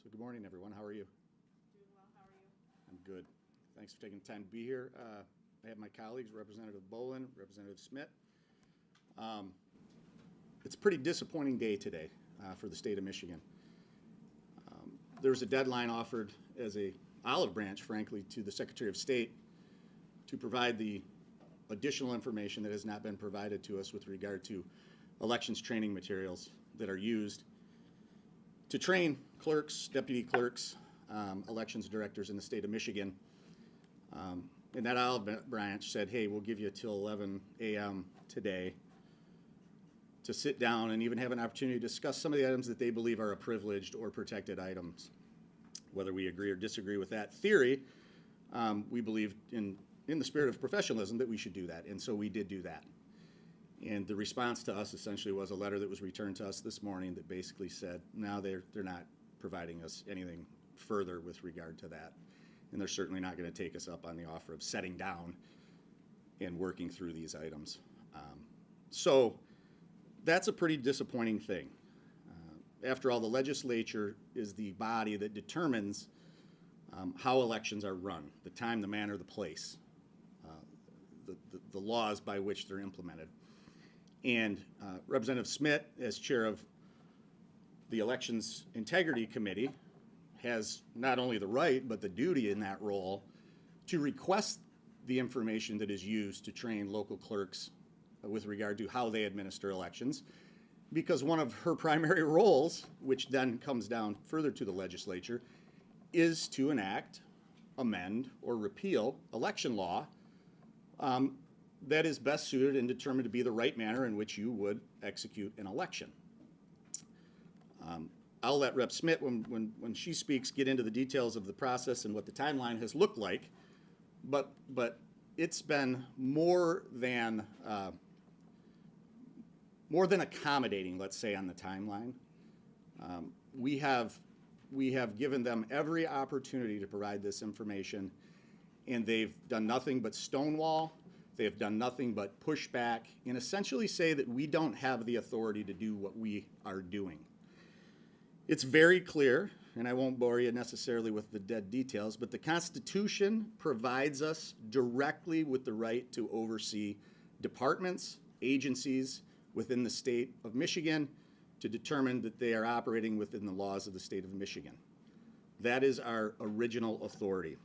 So good morning, everyone. How are you? Doing well. How are you? I'm good. Thanks for taking the time to be here. I have my colleagues, Representative Bollin, Representative Smit. It's a pretty disappointing day today for the state of Michigan. There was a deadline offered as a olive branch, frankly, to the Secretary of State to provide the additional information that has not been provided to us with regard to elections training materials that are used to train clerks, deputy clerks, elections directors in the state of Michigan. And that olive branch said, hey, we'll give you till 11 a.m. today to sit down and even have an opportunity to discuss some of the items that they believe are privileged or protected items. Whether we agree or disagree with that theory, we believe in the spirit of professionalism that we should do that, and so we did do that. And the response to us essentially was a letter that was returned to us this morning that basically said, no, they're not providing us anything further with regard to that. And they're certainly not going to take us up on the offer of setting down and working through these items. So that's a pretty disappointing thing. After all, the legislature is the body that determines how elections are run, the time, the manner, the place, the laws by which they're implemented. And Representative Smit, as chair of the Elections Integrity Committee, has not only the right, but the duty in that role to request the information that is used to train local clerks with regard to how they administer elections, because one of her primary roles, which then comes down further to the legislature, is to enact, amend, or repeal election law that is best suited and determined to be the right manner in which you would execute an election. I'll let Rep. Smit, when she speaks, get into the details of the process and what the timeline has looked like, but it's been more than accommodating, let's say, on the timeline. We have given them every opportunity to provide this information, and they've done nothing but stonewall. They have done nothing but push back and essentially say that we don't have the authority to do what we are doing. It's very clear, and I won't bore you necessarily with the dead details, but the Constitution provides us directly with the right to oversee departments, agencies within the state of Michigan to determine that they are operating within the laws of the state of Michigan. That is our original authority.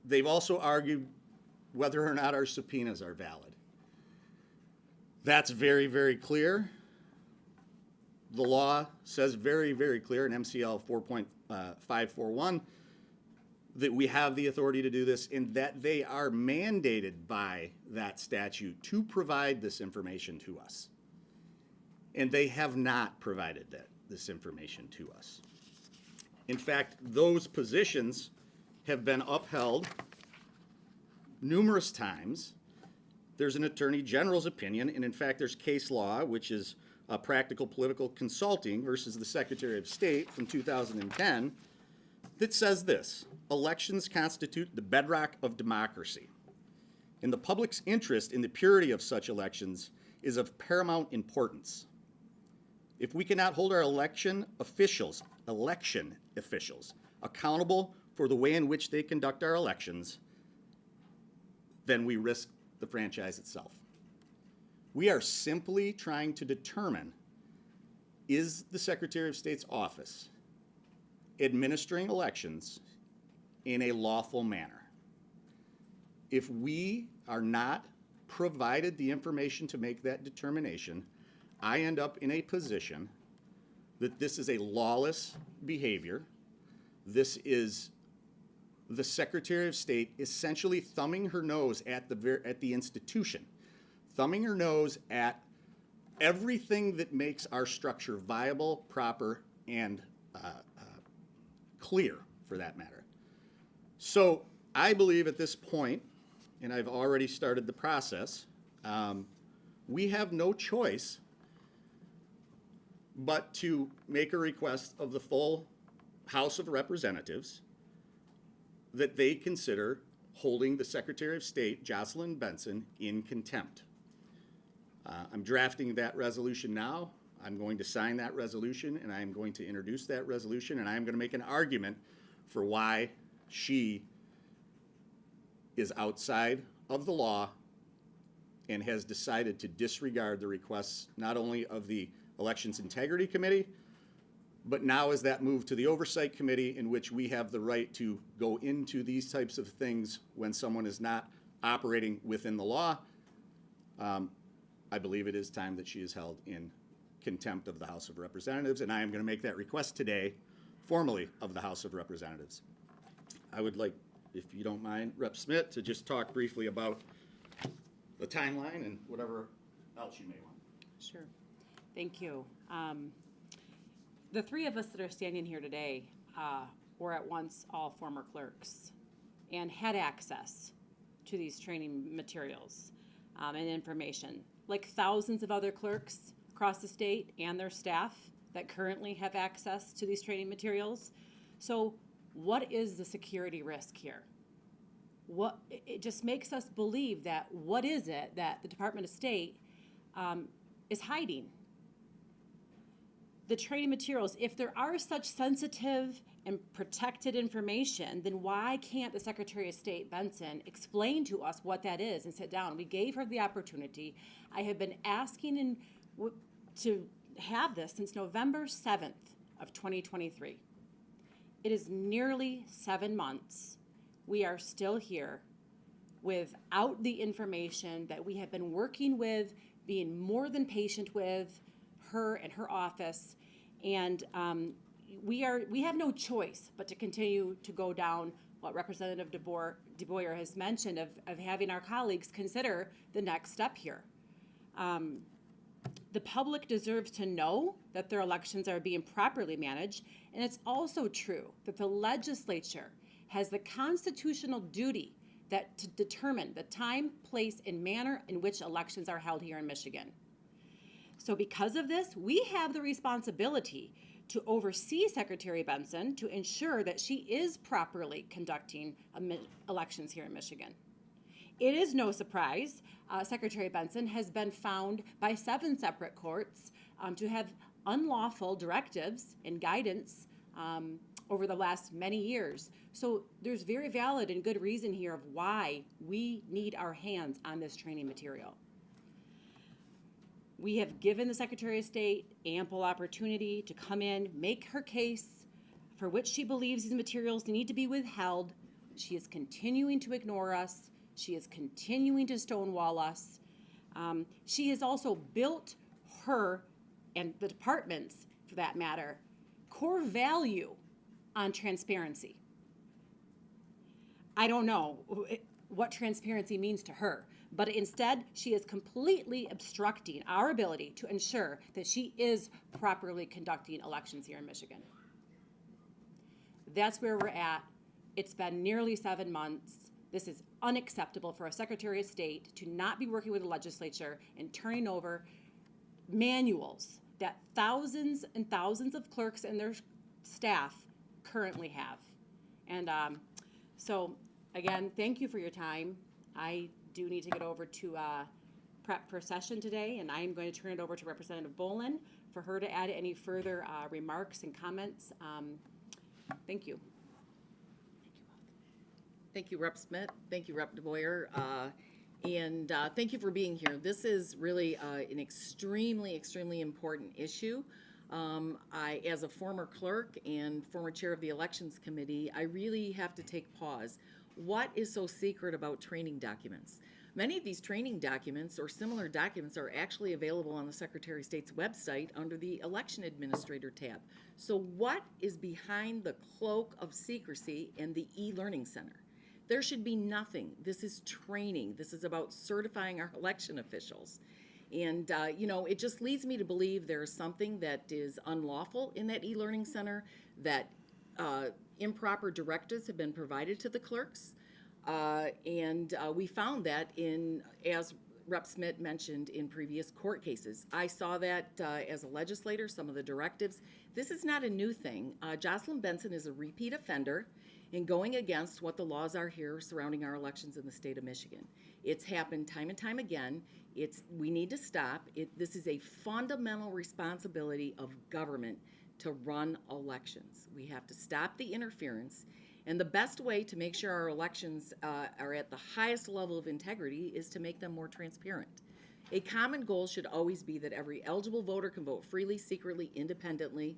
They've also argued whether or not our subpoenas are valid. That's very, very clear. The law says very, very clear in MCL 4.541 that we have the authority to do this and that they are mandated by that statute to provide this information to us. And they have not provided this information to us. In fact, those positions have been upheld numerous times. There's an attorney general's opinion, and in fact, there's case law, which is Practical Political Consulting versus the Secretary of State from 2010, that says this: elections constitute the bedrock of democracy, and the public's interest in the purity of such elections is of paramount importance. If we cannot hold our election officials accountable for the way in which they conduct our elections, then we risk the franchise itself. We are simply trying to determine, is the Secretary of State's office administering elections in a lawful manner? If we are not provided the information to make that determination, I end up in a position that this is a lawless behavior. This is the Secretary of State essentially thumbing her nose at the institution, thumbing her nose at everything that makes our structure viable, proper, and clear, for that matter. So I believe at this point, and I've already started the process, we have no choice but to make a request of the full House of Representatives that they consider holding the Secretary of State, Jocelyn Benson, in contempt. I'm drafting that resolution now. I'm going to sign that resolution, and I am going to introduce that resolution, and I am going to make an argument for why she is outside of the law and has decided to disregard the requests not only of the Elections Integrity Committee, but now is that move to the Oversight Committee, in which we have the right to go into these types of things when someone is not operating within the law. I believe it is time that she is held in contempt of the House of Representatives, and I am going to make that request today, formally, of the House of Representatives. I would like, if you don't mind, Rep. Smit, to just talk briefly about the timeline and whatever else you may want. Sure. Thank you. The three of us that are standing here today were at once all former clerks and had access to these training materials and information, like thousands of other clerks across the state and their staff that currently have access to these training materials. So what is the security risk here? It just makes us believe that what is it that the Department of State is hiding? The training materials, if there are such sensitive and protected information, then why can't the Secretary of State, Benson, explain to us what that is and sit down? We gave her the opportunity. I have been asking to have this since November 7th of 2023. It is nearly 7 months. We are still here without the information that we have been working with, being more than patient with her and her office, and we have no choice but to continue to go down what Representative DeBoyer has mentioned of having our colleagues consider the next step here. The public deserves to know that their elections are being properly managed, and it's also true that the legislature has the constitutional duty to determine the time, place, and manner in which elections are held here in Michigan. So because of this, we have the responsibility to oversee Secretary Benson to ensure that she is properly conducting elections here in Michigan. It is no surprise, Secretary Benson has been found by 7 separate courts to have unlawful directives and guidance over the last many years. So there's very valid and good reason here of why we need our hands on this training material. We have given the Secretary of State ample opportunity to come in, make her case for which she believes these materials need to be withheld. She is continuing to ignore us. She is continuing to stonewall us. She has also built her, and the department's, for that matter, core value on transparency. I don't know what transparency means to her, but instead she is completely obstructing our ability to ensure that she is properly conducting elections here in Michigan. That's where we're at. It's been nearly 7 months. This is unacceptable for a Secretary of State to not be working with the legislature and turning over manuals that thousands and thousands of clerks and their staff currently have. And so, again, thank you for your time. I do need to get over to prep for session today, and I'm going to turn it over to Representative Bollin for her to add any further remarks and comments. Thank you. Thank you, Rep. Smit. Thank you, Rep. DeBoyer. And thank you for being here. This is really an extremely, extremely important issue. As a former clerk and former chair of the Elections Committee, I really have to take pause. What is so secret about training documents? Many of these training documents or similar documents are actually available on the Secretary of State's website under the Election Administrator tab. So what is behind the cloak of secrecy in the e-learning center? There should be nothing. This is training. This is about certifying our election officials. And, it just leads me to believe there is something that is unlawful in that e-learning center, that improper directives have been provided to the clerks. And we found that as Rep. Smit mentioned, in previous court cases. I saw that as a legislator, some of the directives. This is not a new thing. Jocelyn Benson is a repeat offender in going against what the laws are here surrounding our elections in the state of Michigan. It's happened time and time again. We need to stop. This is a fundamental responsibility of government to run elections. We have to stop the interference. And the best way to make sure our elections are at the highest level of integrity is to make them more transparent. A common goal should always be that every eligible voter can vote freely, secretly, independently,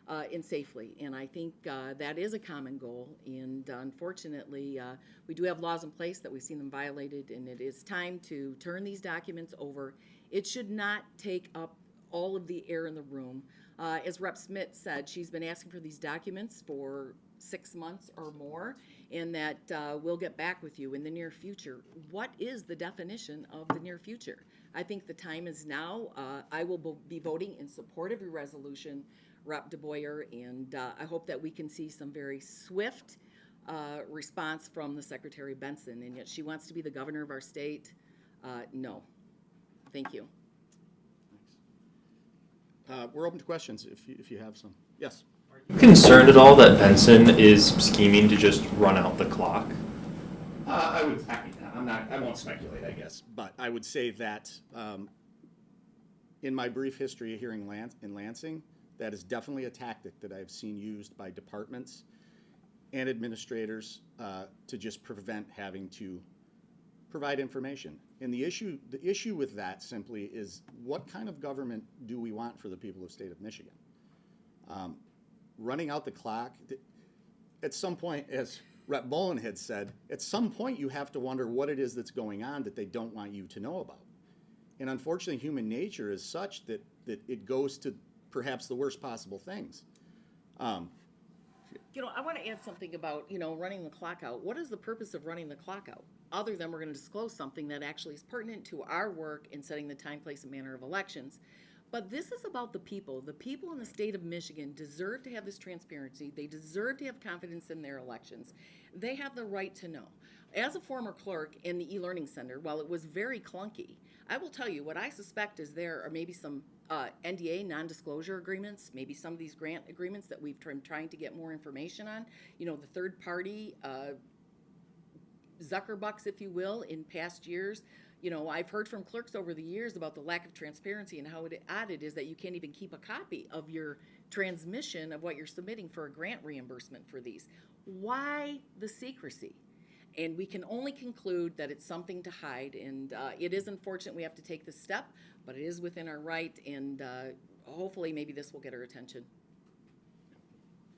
and safely. And I think that is a common goal. And unfortunately, we do have laws in place that we've seen them violated, and it is time to turn these documents over. It should not take up all of the air in the room. As Rep. Smit said, she's been asking for these documents for 6 months or more, and that we'll get back with you in the near future. What is the definition of the near future? I think the time is now. I will be voting in support of your resolution, Rep. DeBoyer, and I hope that we can see some very swift response from the Secretary Benson, and yet she wants to be the governor of our state. No. Thank you. We're open to questions if you have some. Yes. Are you concerned at all that Benson is scheming to just run out the clock? I would. I won't speculate, I guess, but I would say that in my brief history here in Lansing, that is definitely a tactic that I've seen used by departments and administrators to just prevent having to provide information. And the issue with that simply is, what kind of government do we want for the people of the state of Michigan? Running out the clock, at some point, as Rep. Bollin had said, at some point you have to wonder what it is that's going on that they don't want you to know about. And unfortunately, human nature is such that it goes to perhaps the worst possible things. I want to add something about, running the clock out. What is the purpose of running the clock out? Other than we're going to disclose something that actually is pertinent to our work in setting the time, place, and manner of elections. But this is about the people. The people in the state of Michigan deserve to have this transparency. They deserve to have confidence in their elections. They have the right to know. As a former clerk in the e-learning center, while it was very clunky, I will tell you what I suspect is there are maybe some NDA, non-disclosure agreements, maybe some of these grant agreements that we've been trying to get more information on. The third party Zuckerbucks, if you will, in past years. I've heard from clerks over the years about the lack of transparency and how odd it is that you can't even keep a copy of your transmission of what you're submitting for a grant reimbursement for these. Why the secrecy? And we can only conclude that it's something to hide, and it is unfortunate we have to take this step, but it is within our right, and hopefully maybe this will get our attention.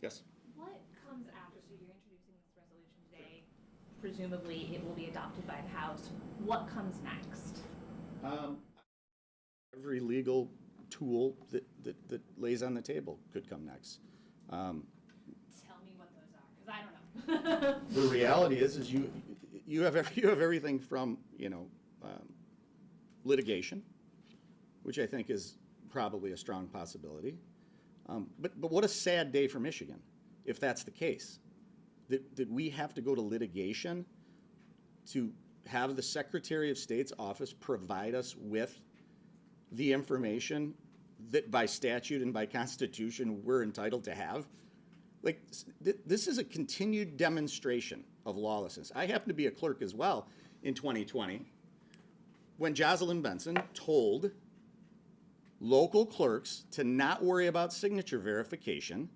Yes. What comes after? So you're introducing this resolution today. Presumably it will be adopted by the House. What comes next? Every legal tool that lays on the table could come next. Tell me what those are, because I don't know. The reality is you have everything from litigation, which I think is probably a strong possibility. But what a sad day for Michigan if that's the case. That we have to go to litigation to have the Secretary of State's office provide us with the information that by statute and by Constitution we're entitled to have. Like, this is a continued demonstration of lawlessness. I happen to be a clerk as well in 2020 when Jocelyn Benson told local clerks to not worry about signature verification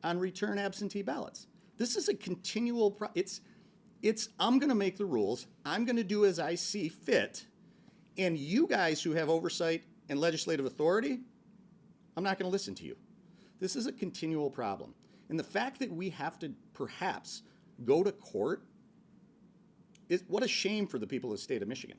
on return absentee ballots. This is a continual I'm going to make the rules. I'm going to do as I see fit. And you guys who have oversight and legislative authority, I'm not going to listen to you. This is a continual problem. And the fact that we have to perhaps go to court what a shame for the people of the state of Michigan.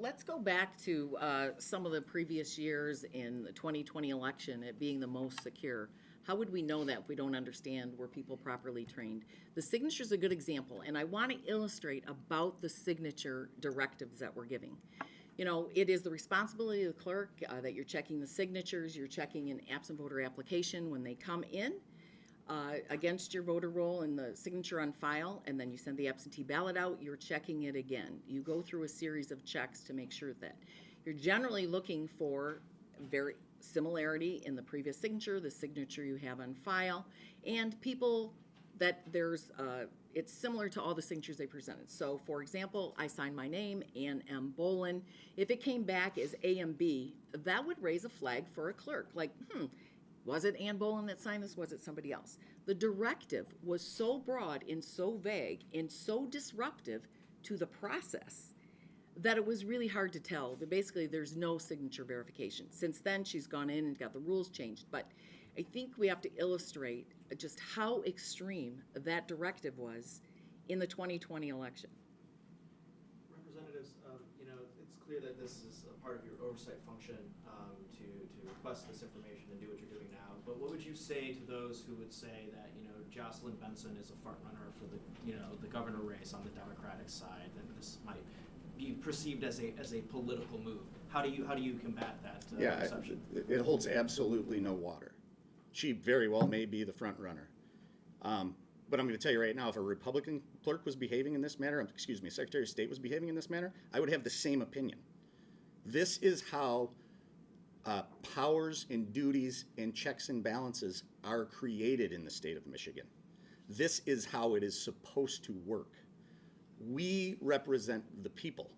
Let's go back to some of the previous years in the 2020 election, it being the most secure. How would we know that if we don't understand were people properly trained? The signature is a good example, and I want to illustrate about the signature directives that we're giving. It is the responsibility of the clerk that you're checking the signatures, you're checking an absent voter application when they come in against your voter roll and the signature on file, and then you send the absentee ballot out, you're checking it again. You go through a series of checks to make sure that you're generally looking for very similarity in the previous signature, the signature you have on file, and people that there's it's similar to all the signatures they presented. So, for example, I signed my name, Ann Bollin. If it came back as A and B, that would raise a flag for a clerk. Like, was it Ann Bollin that signed this? Was it somebody else? The directive was so broad and so vague and so disruptive to the process that it was really hard to tell. That basically, there's no signature verification. Since then, she's gone in and got the rules changed. But I think we have to illustrate just how extreme that directive was in the 2020 election. Representatives, it's clear that this is a part of your oversight function to request this information and do what you're doing now. But what would you say to those who would say that Jocelyn Benson is a front runner for the governor race on the Democratic side, and this might be perceived as a political move? How do you combat that perception? It holds absolutely no water. She very well may be the front runner. But I'm going to tell you right now, if a Republican clerk was behaving in this manner, Secretary of State was behaving in this manner, I would have the same opinion. This is how powers and duties and checks and balances are created in the state of Michigan. This is how it is supposed to work. We represent the people.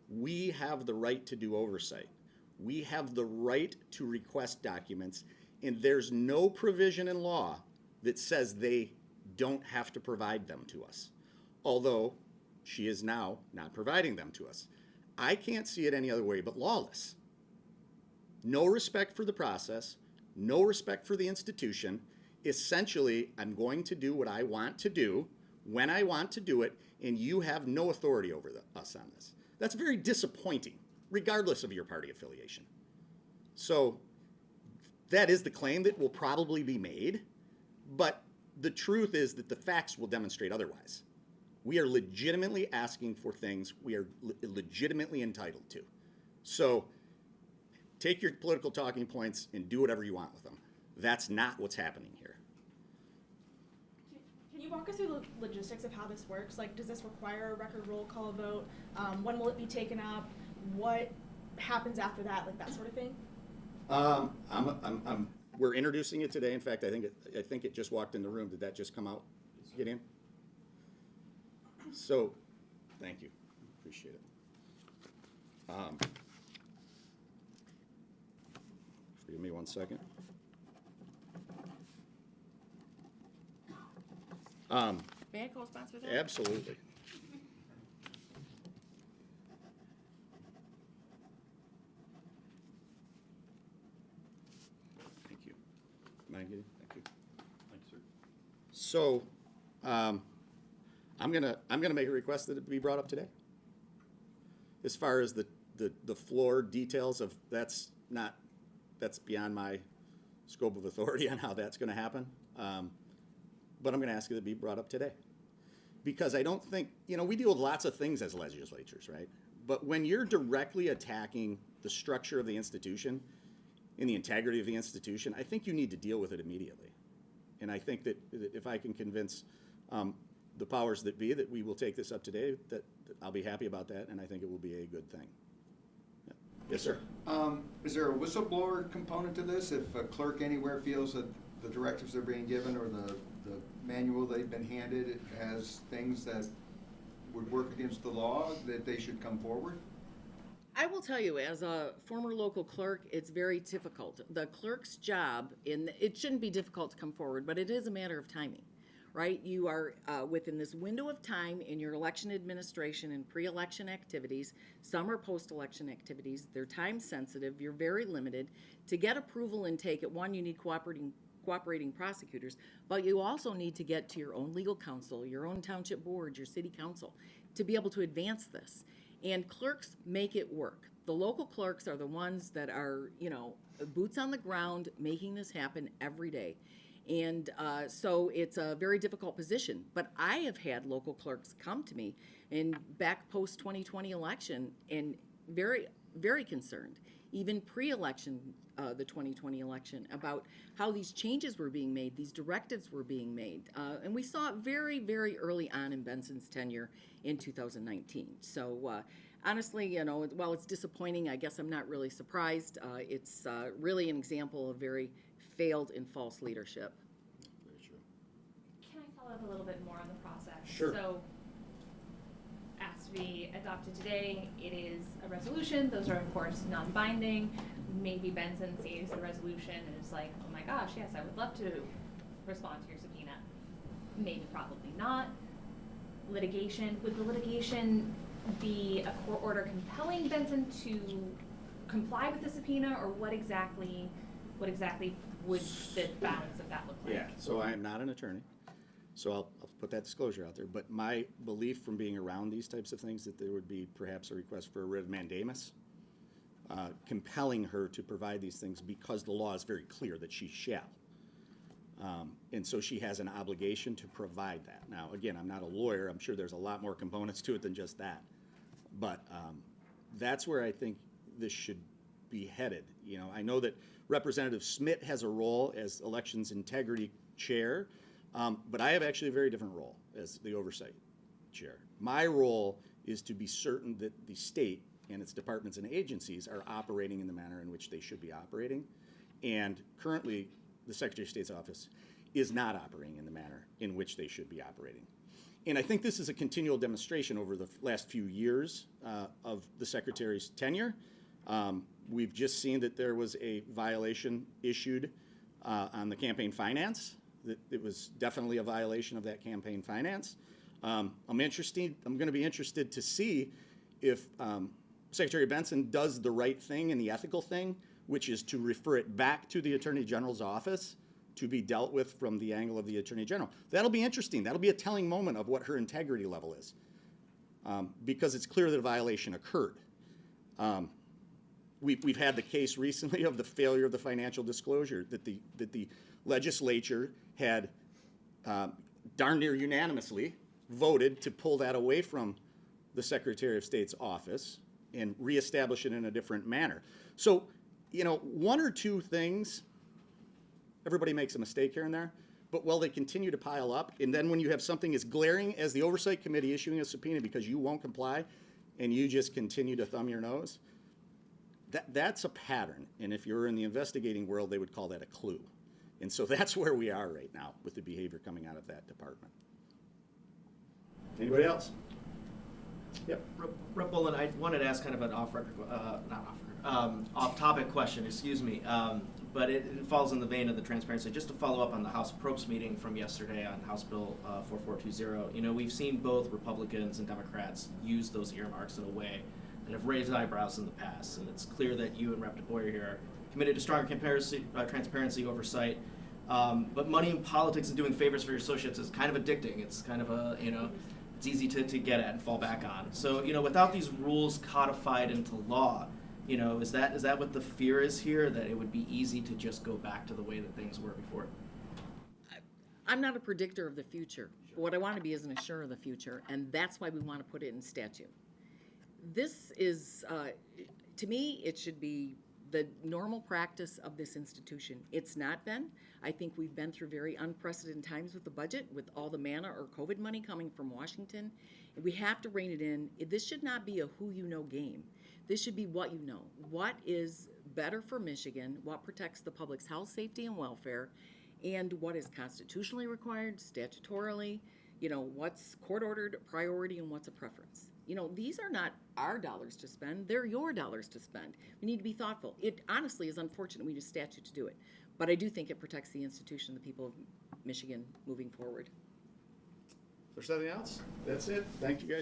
We have the right to do oversight. We have the right to request documents, and there's no provision in law that says they don't have to provide them to us, although she is now not providing them to us. I can't see it any other way but lawless. No respect for the process, no respect for the institution. Essentially, I'm going to do what I want to do, when I want to do it, and you have no authority over us on this. That's very disappointing, regardless of your party affiliation. So that is the claim that will probably be made, but the truth is that the facts will demonstrate otherwise. We are legitimately asking for things we are legitimately entitled to. So take your political talking points and do whatever you want with them. That's not what's happening here. Can you walk us through the logistics of how this works? Like, does this require a record roll call vote? When will it be taken up? What happens after that? Like that sort of thing? We're introducing it today. In fact, I think it just walked in the room. Did that just come out? Get in? So, thank you. Appreciate it. Give me 1 second. May I co-sponsor that? Absolutely. Thank you. Am I getting? Thank you. Thanks, sir. So, I'm gonna make a request that it be brought up today. As far as the floor details of that's beyond my scope of authority on how that's going to happen. But I'm going to ask it to be brought up today. Because I don't think, we deal with lots of things as legislatures, right? But when you're directly attacking the structure of the institution and the integrity of the institution, I think you need to deal with it immediately. And I think that if I can convince the powers that be that we will take this up today, that I'll be happy about that, and I think it will be a good thing. Yeah. Yes, sir. Is there a whistleblower component to this? If a clerk anywhere feels that the directives they're being given or the manual they've been handed has things that would work against the law, that they should come forward? I will tell you, as a former local clerk, it's very difficult. The clerk's job, it shouldn't be difficult to come forward, but it is a matter of timing, right? You are within this window of time in your election administration and pre-election activities. Some are post-election activities. They're time sensitive. You're very limited. To get approval and take it, one, you need cooperating prosecutors, but you also need to get to your own legal counsel, your own township board, your city council, to be able to advance this. And clerks make it work. The local clerks are the ones that are, boots on the ground, making this happen every day. And so it's a very difficult position. But I have had local clerks come to me and back post-2020 election and very, very concerned, even pre-election, the 2020 election, about how these changes were being made, these directives were being made. And we saw it very, very early on in Benson's tenure in 2019. So honestly, while it's disappointing, I guess I'm not really surprised. It's really an example of very failed and false leadership. Very true. Can I follow up a little bit more on the process? Sure. So, asked to be adopted today, it is a resolution, those are of course non-binding. Maybe Benson sees the resolution and is like, oh my gosh, yes, I would love to respond to your subpoena. Maybe, probably not. Litigation, would the litigation be a court order compelling Benson to comply with the subpoena, or what exactly would the balance of that look like? Yeah, so I am not an attorney, so I'll put that disclosure out there. But my belief from being around these types of things, that there would be perhaps a request for a writ of mandamus, compelling her to provide these things because the law is very clear that she shall. And so she has an obligation to provide that. Now, again, I'm not a lawyer. I'm sure there's a lot more components to it than just that. But that's where I think this should be headed. You know, I know that Representative Smit has a role as Elections Integrity Chair, but I have actually a very different role as the Oversight Chair. My role is to be certain that the state and its departments and agencies are operating in the manner in which they should be operating. And currently, the Secretary of State's office is not operating in the manner in which they should be operating. And I think this is a continual demonstration over the last few years of the Secretary's tenure. We've just seen that there was a violation issued on the campaign finance. That it was definitely a violation of that campaign finance. I'm going to be interested to see if Secretary Benson does the right thing and the ethical thing, which is to refer it back to the Attorney General's office to be dealt with from the angle of the Attorney General. That'll be interesting. That'll be a telling moment of what her integrity level is, because it's clear that a violation occurred. We've had the case recently of the failure of the financial disclosure that the legislature had darn near unanimously voted to pull that away from the Secretary of State's office and reestablish it in a different manner. So, you know, one or two things, everybody makes a mistake here and there, but they continue to pile up, and then when you have something as glaring as the Oversight Committee issuing a subpoena because you won't comply and you just continue to thumb your nose, that's a pattern. And if you're in the investigating world, they would call that a clue. And so that's where we are right now with the behavior coming out of that department. Anybody else? Yep. Rep. Bollin, I wanted to ask kind of an off-topic question, excuse me, but it falls in the vein of the transparency. Just to follow up on the House Probes meeting from yesterday on House Bill 4420, you know, we've seen both Republicans and Democrats use those earmarks in a way that have raised eyebrows in the past, and it's clear that you and Rep. DeBoyer here are committed to stronger transparency, oversight, but money in politics and doing favors for your associates is kind of addicting. It's kind of a, you know, it's easy to get at and fall back on. So, you know, without these rules codified into law, you know, is that what the fear is here, that it would be easy to just go back to the way that things were before? I'm not a predictor of the future. What I want to be is an assurer of the future, and that's why we want to put it in statute. This is, to me, it should be the normal practice of this institution. It's not been. I think we've been through very unprecedented times with the budget, with all the manna or COVID money coming from Washington. We have to rein it in. This should not be a who you know game. This should be what you know. What is better for Michigan, what protects the public's health, safety, and welfare, and what is constitutionally required, statutorily, you know, what's court-ordered priority and what's a preference. You know, these are not our dollars to spend, they're your dollars to spend. We need to be thoughtful. It honestly is unfortunate we need a statute to do it, but I do think it protects the institution, the people of Michigan moving forward. If there's nothing else, that's it. Thank you guys.